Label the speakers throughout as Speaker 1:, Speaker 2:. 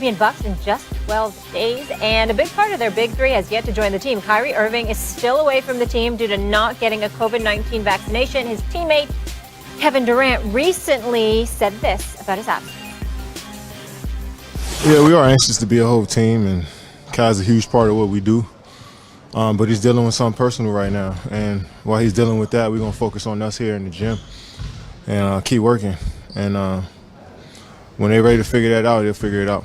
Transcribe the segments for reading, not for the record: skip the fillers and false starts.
Speaker 1: champion Bucks in just 12 days, and a big part of their big three has yet to join the team. Kyrie Irving is still away from the team due to not getting a COVID-19 vaccination. His teammate, Kevin Durant, recently said this about his absence.
Speaker 2: Yeah, we are anxious to be a whole team, and Kai's a huge part of what we do. But he's dealing with something personal right now, and while he's dealing with that, we're going to focus on us here in the gym and keep working. And when they're ready to figure that out, they'll figure it out.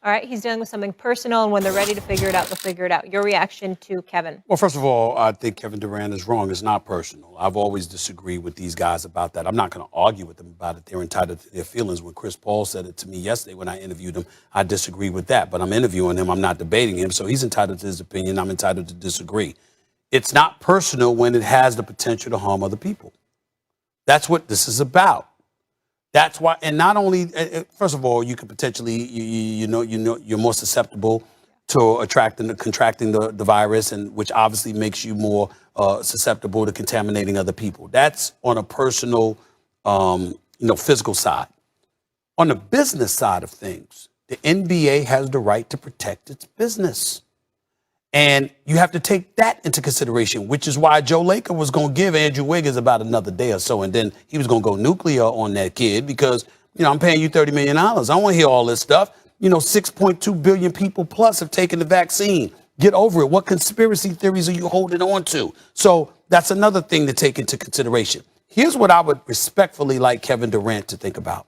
Speaker 1: All right, he's dealing with something personal, and when they're ready to figure it out, they'll figure it out. Your reaction to Kevin?
Speaker 3: Well, first of all, I think Kevin Durant is wrong. It's not personal. I've always disagreed with these guys about that. I'm not going to argue with them about it. They're entitled to their feelings. When Chris Paul said it to me yesterday when I interviewed him, I disagreed with that. But I'm interviewing him. I'm not debating him. So he's entitled to his opinion. I'm entitled to disagree. It's not personal when it has the potential to harm other people. That's what this is about. That's why, and not only, first of all, you could potentially, you're more susceptible to contracting the virus, and which obviously makes you more susceptible to contaminating other people. That's on a personal, physical side. On the business side of things, the NBA has the right to protect its business. And you have to take that into consideration, which is why Joe Laker was going to give Andrew Wiggins about another day or so. And then he was going to go nuclear on that kid because, I'm paying you $30 million. I don't want to hear all this stuff. 6.2 billion people plus have taken the vaccine. Get over it. What conspiracy theories are you holding on to? So that's another thing to take into consideration. Here's what I would respectfully like Kevin Durant to think about.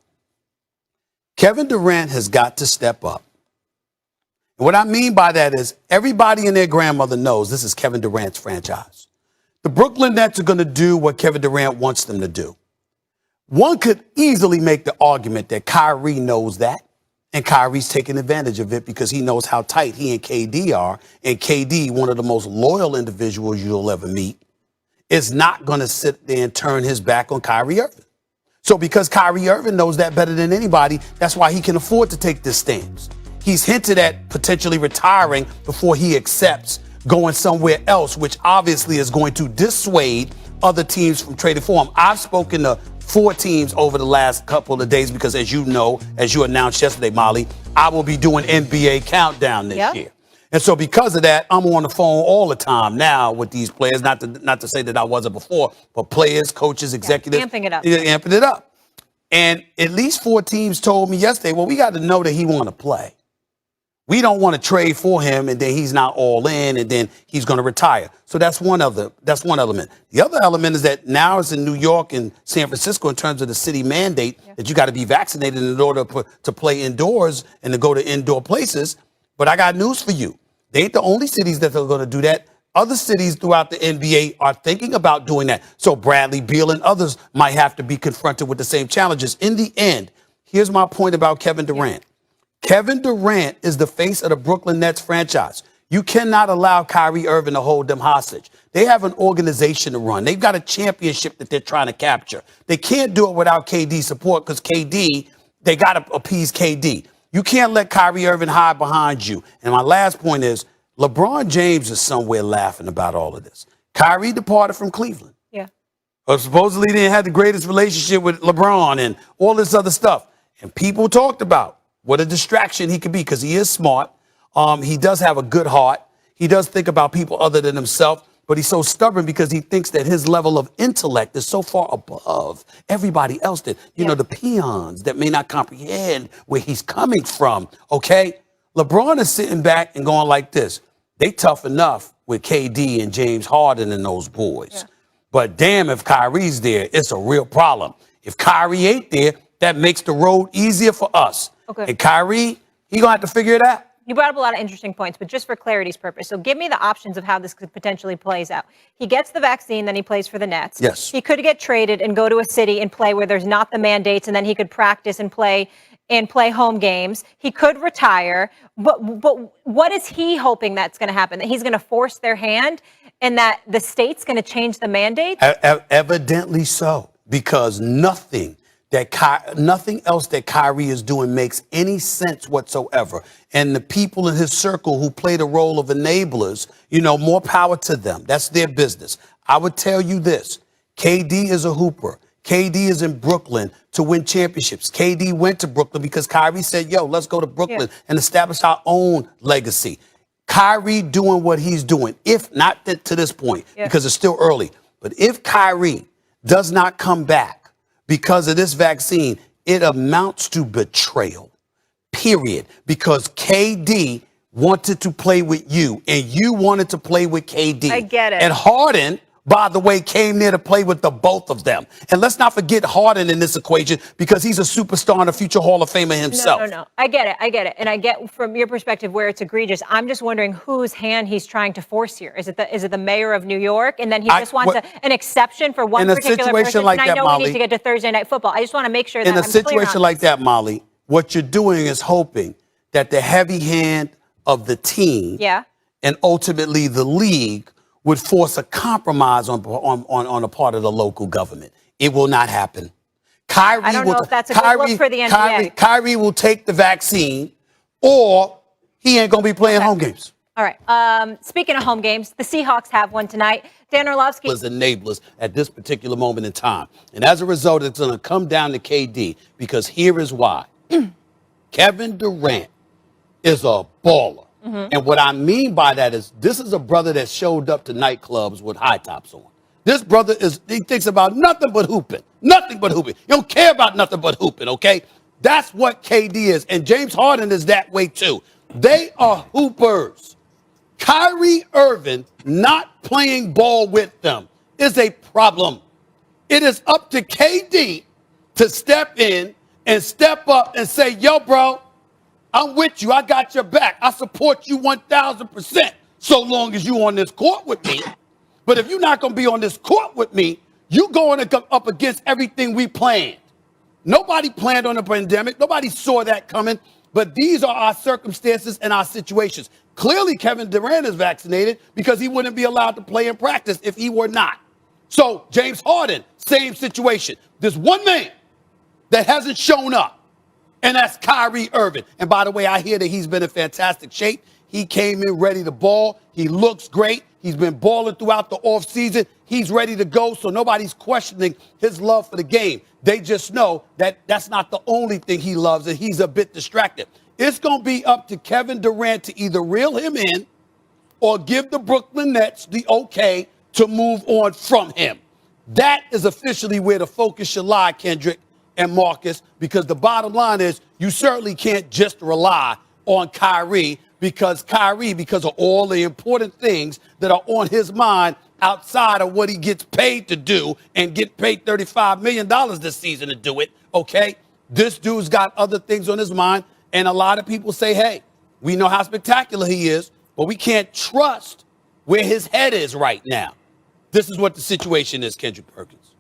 Speaker 3: Kevin Durant has got to step up. What I mean by that is everybody and their grandmother knows this is Kevin Durant's franchise. The Brooklyn Nets are going to do what Kevin Durant wants them to do. One could easily make the argument that Kyrie knows that, and Kyrie's taking advantage of it because he knows how tight he and KD are, and KD, one of the most loyal individuals you'll ever meet, is not going to sit there and turn his back on Kyrie Irving. So because Kyrie Irving knows that better than anybody, that's why he can afford to take this stance. He's hinted at potentially retiring before he accepts going somewhere else, which obviously is going to dissuade other teams from trading for him. I've spoken to 4 teams over the last couple of days because, as you know, as you announced yesterday, Molly, I will be doing NBA Countdown this year. And so because of that, I'm on the phone all the time now with these players, not to say that I wasn't before, but players, coaches, executives.
Speaker 1: Amping it up.
Speaker 3: Amping it up. And at least 4 teams told me yesterday, well, we got to know that he want to play. We don't want to trade for him, and then he's not all in, and then he's going to retire. So that's one element. The other element is that now it's in New York and San Francisco in terms of the city mandate that you got to be vaccinated in order to play indoors and to go to indoor places. But I got news for you. They ain't the only cities that are going to do that. Other cities throughout the NBA are thinking about doing that. So Bradley Beal and others might have to be confronted with the same challenges. In the end, here's my point about Kevin Durant. Kevin Durant is the face of the Brooklyn Nets franchise. You cannot allow Kyrie Irving to hold them hostage. They have an organization to run. They've got a championship that they're trying to capture. They can't do it without KD support because KD, they got to appease KD. You can't let Kyrie Irving hide behind you. And my last point is LeBron James is somewhere laughing about all of this. Kyrie departed from Cleveland.
Speaker 1: Yeah.
Speaker 3: Supposedly they didn't have the greatest relationship with LeBron and all this other stuff. And people talked about what a distraction he could be because he is smart. He does have a good heart. He does think about people other than himself, but he's so stubborn because he thinks that his level of intellect is so far above everybody else that, the peons that may not comprehend where he's coming from. Okay. LeBron is sitting back and going like this. They tough enough with KD and James Harden and those boys. Yeah. But damn, if Kyrie's there, it's a real problem. If Kyrie ain't there, that makes the road easier for us. Okay. And Kyrie, he going to have to figure it out.
Speaker 1: You brought up a lot of interesting points, but just for clarity's purpose. So give me the options of how this could potentially plays out. He gets the vaccine, then he plays for the Nets.
Speaker 3: Yes.
Speaker 1: He could get traded and go to a city and play where there's not the mandates, and then he could practice and play home games. He could retire. But what is he hoping that's going to happen? That he's going to force their hand and that the state's going to change the mandate?
Speaker 3: Evidently so, because nothing else that Kyrie is doing makes any sense whatsoever. And the people in his circle who play the role of enablers, more power to them. That's their business. I would tell you this. KD is a hooper. KD is in Brooklyn to win championships. KD went to Brooklyn because Kyrie said, yo, let's go to Brooklyn and establish our own legacy. Kyrie doing what he's doing, if not to this point, because it's still early. But if Kyrie does not come back because of this vaccine, it amounts to betrayal, period. Because KD wanted to play with you, and you wanted to play with KD.
Speaker 1: I get it.
Speaker 3: And Harden, by the way, came there to play with the both of them. And let's not forget Harden in this equation because he's a superstar and a future Hall of Famer himself.
Speaker 1: No. I get it. And I get from your perspective where it's egregious. I'm just wondering whose hand he's trying to force here. Is it the mayor of New York? And then he just wants an exception for one particular person?
Speaker 3: Like
Speaker 1: and I know
Speaker 3: Molly,
Speaker 1: we need to get to Thursday Night Football. I just want to make sure that
Speaker 3: in a situation like that, Molly, what you're doing is hoping that the heavy hand of the team and ultimately the league would force a compromise on a part of the local government. It will not happen. Kyrie
Speaker 1: I don't know if that's a good look for the NBA.
Speaker 3: Kyrie will take the vaccine, or he ain't going to be playing home games.
Speaker 1: All right. Speaking of home games, the Seahawks have one tonight. Dan Orlovsky
Speaker 3: was enablers at this particular moment in time. And as a result, it's going to come down to KD, because here is why. Kevin Durant is a baller. And what I mean by that is this is a brother that showed up to nightclubs with high tops on. This brother he thinks about nothing but hooping. Nothing but hooping. He don't care about nothing but hooping, okay? That's what KD is. And James Harden is that way too. They are hoopers. Kyrie Irving not playing ball with them is a problem. It is up to KD to step in and step up and say, yo, bro, I'm with you. I got your back. I support you 1,000% so long as you on this court with me. But if you're not going to be on this court with me, you going to come up against everything we planned. Nobody planned on a pandemic. Nobody saw that coming. But these are our circumstances and our situations. Clearly, Kevin Durant is vaccinated because he wouldn't be allowed to play in practice if he were not. So James Harden, same situation. There's one man that hasn't shown up, and that's Kyrie Irving. And by the way, I hear that he's been in fantastic shape. He came in ready to ball. He looks great. He's been balling throughout the offseason. He's ready to go, so nobody's questioning his love for the game. They just know that that's not the only thing he loves, and he's a bit distracted. It's going to be up to Kevin Durant to either reel him in or give the Brooklyn Nets the okay to move on from him. That is officially where the focus should lie, Kendrick and Marcus, because the bottom line is you certainly can't just rely on Kyrie because of all the important things that are on his mind outside of what he gets paid to do and get paid $35 million this season to do it, okay? This dude's got other things on his mind, and a lot of people say, hey, we know how spectacular he is, but we can't trust where his head is right now. This is what the situation is, Kendrick Perkins.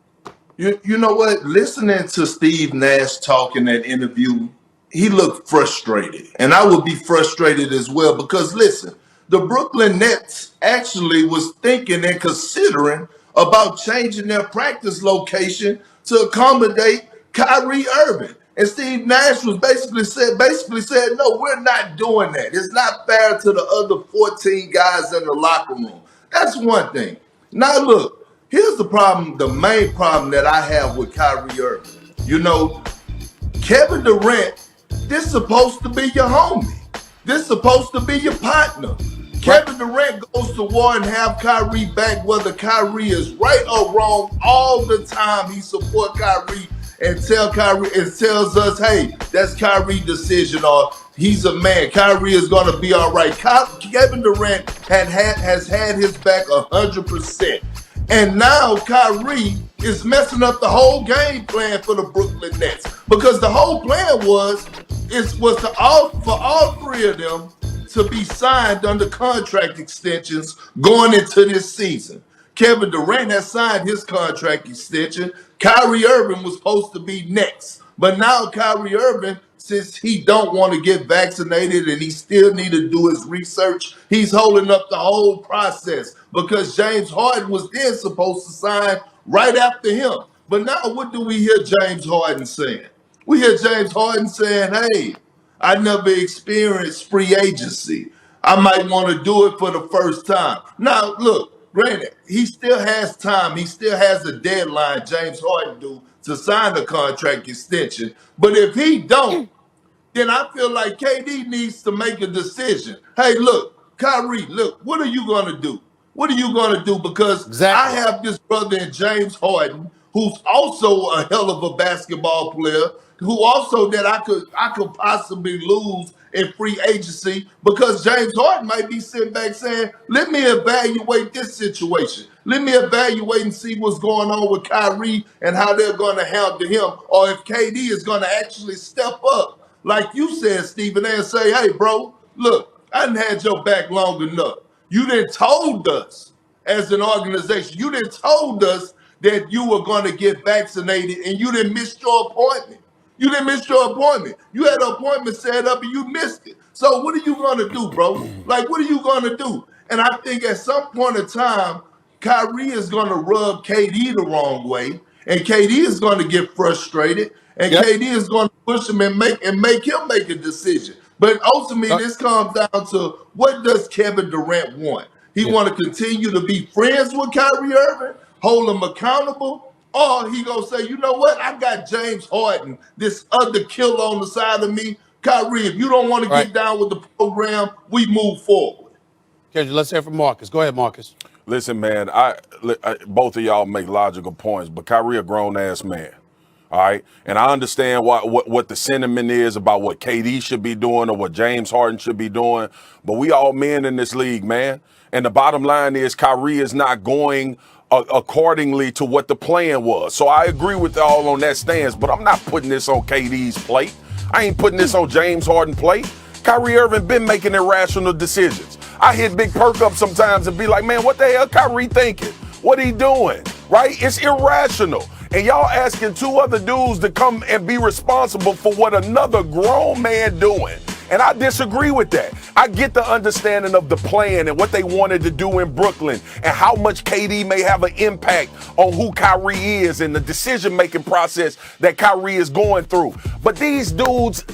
Speaker 4: You know what? Listening to Steve Nash talk in that interview, he looked frustrated. And I would be frustrated as well because, listen, the Brooklyn Nets actually was thinking and considering about changing their practice location to accommodate Kyrie Irving. And Steve Nash was basically said, no, we're not doing that. It's not fair to the other 14 guys in the locker room. That's one thing. Now, look. Here's the problem, the main problem that I have with Kyrie Irving. You know, Kevin Durant, this supposed to be your homie. This supposed to be your partner. Kevin Durant goes to war and have Kyrie back, whether Kyrie is right or wrong. All the time he support Kyrie and tells us, hey, that's Kyrie's decision, or he's a man. Kyrie is going to be all right. Kevin Durant has had his back 100%. And now Kyrie is messing up the whole game plan for the Brooklyn Nets, because the whole plan was for all three of them to be signed under contract extensions going into this season. Kevin Durant has signed his contract extension. Kyrie Irving was supposed to be next, but now Kyrie Irving, since he don't want to get vaccinated and he still need to do his research, he's holding up the whole process because James Harden was then supposed to sign right after him. But now what do we hear James Harden saying? We hear James Harden saying, hey, I never experienced free agency. I might want to do it for the first time. Now, look, granted, he still has time. He still has a deadline, James Harden do, to sign a contract extension. But if he don't, then I feel like KD needs to make a decision. Hey, look, Kyrie, look, what are you going to do? What are you going to do? Because I
Speaker 3: Exactly.
Speaker 4: have this brother in James Harden, who's also a hell of a basketball player, who also that I could possibly lose in free agency because James Harden might be sitting back saying, let me evaluate this situation. Let me evaluate and see what's going on with Kyrie and how they're going to handle him, or if KD is going to actually step up like you said, Stephen A, and say, hey, bro, look, I done had your back long enough. You done told us as an organization, you done told us that you were going to get vaccinated and you didn't miss your appointment. You didn't miss your appointment. You had an appointment set up and you missed it. So what are you going to do, bro? Like, what are you going to do? And I think at some point in time, Kyrie is going to rub KD the wrong way, and KD is going to get frustrated, and
Speaker 3: Yep.
Speaker 4: KD is going to push him and make him make a decision. But ultimately, this comes down to what does Kevin Durant want? He
Speaker 3: Yeah.
Speaker 4: want to continue to be friends with Kyrie Irving, hold him accountable, or he gonna say, you know what? I got James Harden, this other killer on the side of me. Kyrie, if you don't want to
Speaker 3: Right.
Speaker 4: get down with the program, we move forward.
Speaker 3: Okay, let's hear from Marcus. Go ahead, Marcus.
Speaker 5: Listen, man, both of y'all make logical points, but Kyrie a grown-ass man, all right? And I understand what the sentiment is about what KD should be doing or what James Harden should be doing, but we all men in this league, man. And the bottom line is Kyrie is not going accordingly to what the plan was. So I agree with y'all on that stance, but I'm not putting this on KD's plate. I ain't putting this on James Harden's plate. Kyrie Irving been making irrational decisions. I hit Big Perk up sometimes and be like, man, what the hell Kyrie thinking? What he doing? Right? It's irrational. And y'all asking two other dudes to come and be responsible for what another grown man doing. And I disagree with that. I get the understanding of the plan and what they wanted to do in Brooklyn and how much KD may have an impact on who Kyrie is and the decision-making process that Kyrie is going through. But these dudes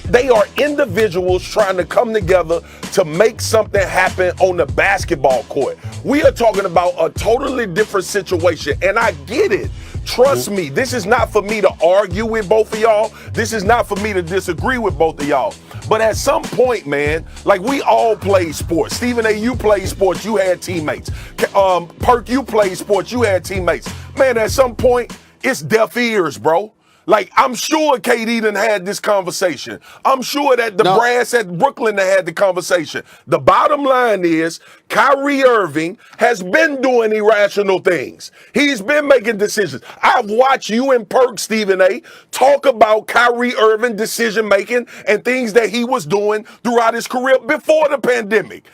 Speaker 5: they are individuals trying to come together to make something happen on the basketball court. We are talking about a totally different situation, and I get it. Trust me, this is not for me to argue with both of y'all. This is not for me to disagree with both of y'all. But at some point, man, like we all play sports. Stephen A, you played sports, you had teammates. Perk, you played sports, you had teammates. Man, at some point, it's deaf ears, bro. Like, I'm sure KD done had this conversation. I'm sure that the brass at Brooklyn done had the conversation. The bottom line is Kyrie Irving has been doing irrational things. He's been making decisions. I've watched you and Perk, Stephen A, talk about Kyrie Irving decision-making and things that he was doing throughout his career before the pandemic.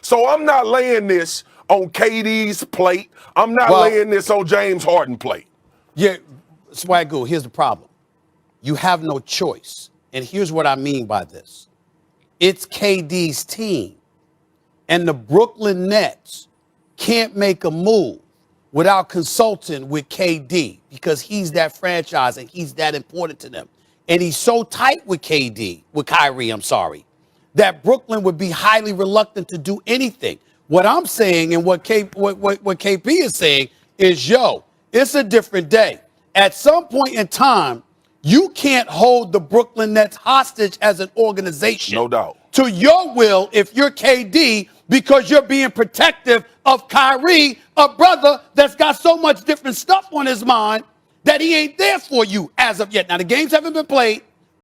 Speaker 5: So I'm not laying this on KD's plate. I'm not laying this on James Harden's plate.
Speaker 3: Yeah. Swagoo, here's the problem. You have no choice. And here's what I mean by this. It's KD's team. And the Brooklyn Nets can't make a move without consulting with KD because he's that franchise and he's that important to them. And he's so tight with Kyrie, that Brooklyn would be highly reluctant to do anything. What I'm saying and what KP is saying is, it's a different day. At some point in time, you can't hold the Brooklyn Nets hostage as an organization.
Speaker 5: No doubt.
Speaker 3: To your will if you're KD because you're being protective of Kyrie, a brother that's got so much different stuff on his mind that he ain't there for you as of yet. Now, the games haven't been played.